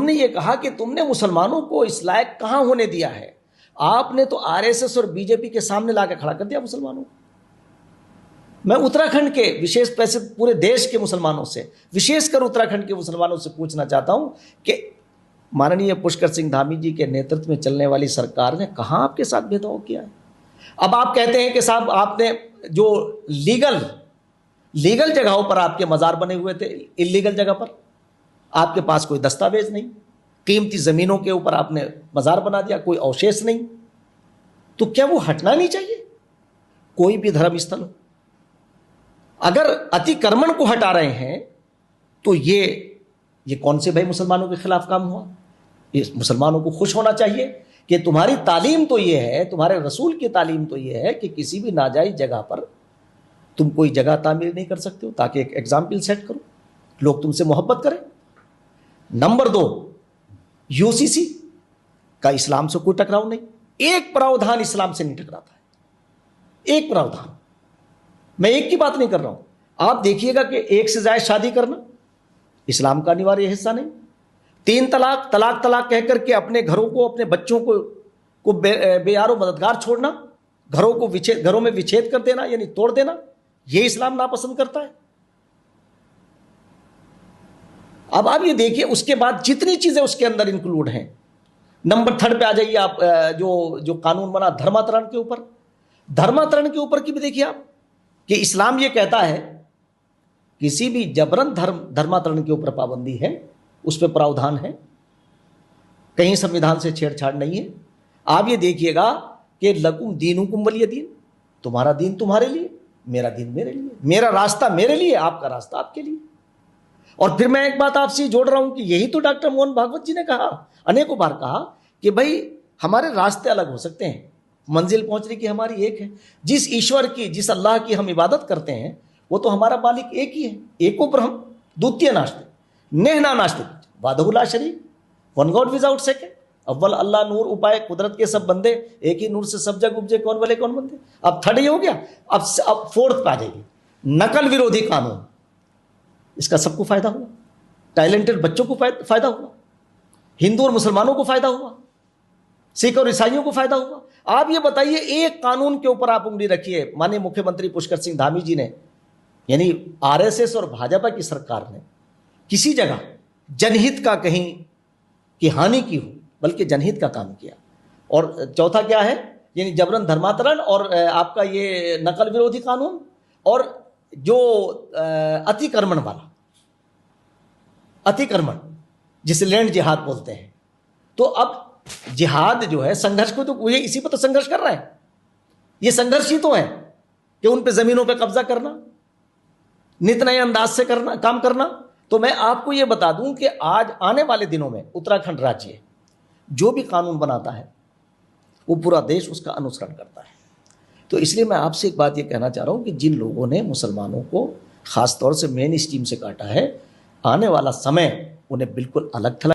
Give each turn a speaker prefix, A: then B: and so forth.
A: हमने ये कहा कि तुमने मुसलमानों को इस लायक कहां होने दिया है। आपने तो आरएसएस और बीजेपी के सामने लाकर खड़ा कर दिया मुसलमानों को। मैं उत्तराखंड के विशेष पैसे पूरे देश के मुसलमानों से, विशेषकर उत्तराखंड के मुसलमानों से पूछना चाहता हूं कि माननीय पुष्कर सिंह धामी जी के नेतृत्व में चलने वाली सरकार ने कहां आपके साथ भेदभाव किया है। अब आप कहते हैं कि साहब आपने जो लीगल जगहों पर आपके मजार बने हुए थे, इलीगल जगह पर आपके पास कोई दस्तावेज नहीं, कीमती जमीनों के ऊपर आपने मजार बना दिया, कोई अवशेष नहीं, तो क्या वो हटना नहीं चाहिए? कोई भी धर्म स्थल हो, अगर अतिक्रमण को हटा रहे हैं तो ये कौन से भाई मुसलमानों के खिलाफ काम हुआ? ये मुसलमानों को खुश होना चाहिए कि तुम्हारी तालीम तो ये है, तुम्हारे रसूल की तालीम तो ये है कि किसी भी नाजायज जगह पर तुम कोई जगह तामीर नहीं कर सकते हो, ताकि एक एग्जाम्पल सेट करो, लोग तुमसे मोहब्बत करें। नंबर 2, यूसीसी का इस्लाम से कोई टकराव नहीं, एक प्रावधान इस्लाम से नहीं टकराता है, एक प्रावधान। मैं एक की बात नहीं कर रहा हूं, आप देखिएगा कि एक से ज्यादा शादी करना इस्लाम का अनिवार्य हिस्सा नहीं। 3 तलाक कहकर के अपने घरों को, अपने बच्चों को बेयारो मददगार छोड़ना, घरों में विच्छेद कर देना यानी तोड़ देना, यह इस्लाम नापसंद करता है। अब आप ये देखिए उसके बाद जितनी चीजें उसके अंदर इंक्लूड हैं। नंबर 3 पे आ जाइए आप, जो कानून बना धर्मांतरण के ऊपर, धर्मांतरण के ऊपर की भी देखिए आप कि इस्लाम ये कहता है किसी भी जबरन धर्मांतरण के ऊपर पाबंदी है, उस पर प्रावधान है, कहीं संविधान से छेड़छाड़ नहीं है। आप ये देखिएगा कि लकुम दीनुकुम वलिय दीन, तुम्हारा दीन तुम्हारे लिए, मेरा दीन मेरे लिए, मेरा रास्ता मेरे लिए, आपका रास्ता आपके लिए। और फिर मैं एक बात आपसे जोड़ रहा हूं कि यही तो डॉक्टर मोहन भागवत जी ने कहा, अनेकों बार कहा कि भाई हमारे रास्ते अलग हो सकते हैं, मंजिल पहुंचने की हमारी एक है। जिस ईश्वर की, जिस अल्लाह की हम इबादत करते हैं वो तो हमारा मालिक एक ही है, एको ब्रह्म द्वितीय नास्तिक, नेहना नास्तिक, वादहुला शरीक, वन गॉड विदाउट सेकंड, अव्वल अल्लाह नूर उपाय कुदरत के सब बंदे, एक ही नूर से सब जग उपजे, कौन भले कौन बंदे। अब 3rd हो गया, अब 4th पे आ जाएगी, नकल विरोधी कानून। इसका सबको फायदा हुआ, टैलेंटेड बच्चों को फायदा हुआ, हिंदू और मुसलमानों को फायदा हुआ, सिख और ईसाइयों को फायदा हुआ। आप ये बताइए, एक कानून के ऊपर आप उंगली रखिए, माननीय मुख्यमंत्री पुष्कर सिंह धामी जी ने, यानी आरएसएस और भाजपा की सरकार ने किसी जगह जनहित का कहीं की हानि की हो, बल्कि जनहित का काम किया। और चौथा क्या है, यानी जबरन धर्मांतरण और आपका ये नकल विरोधी कानून, और जो अतिक्रमण वाला, अतिक्रमण जिसे लैंड जिहाद बोलते हैं। तो अब जिहाद जो है, संघर्ष को तो ये इसी पर तो संघर्ष कर रहे हैं, ये संघर्ष ही तो है कि उन पे जमीनों पे कब्जा करना, नित नए अंदाज से करना, काम करना। तो मैं आपको ये बता दूं कि आज आने वाले दिनों में उत्तराखंड राज्य जो भी कानून बनाता है वो पूरा देश उसका अनुसरण करता है। तो इसलिए मैं आपसे एक बात ये कहना चाह रहा हूं कि जिन लोगों ने मुसलमानों को खास तौर से मेन स्ट्रीम से काटा है, आने वाला समय उन्हें बिल्कुल अलग थलग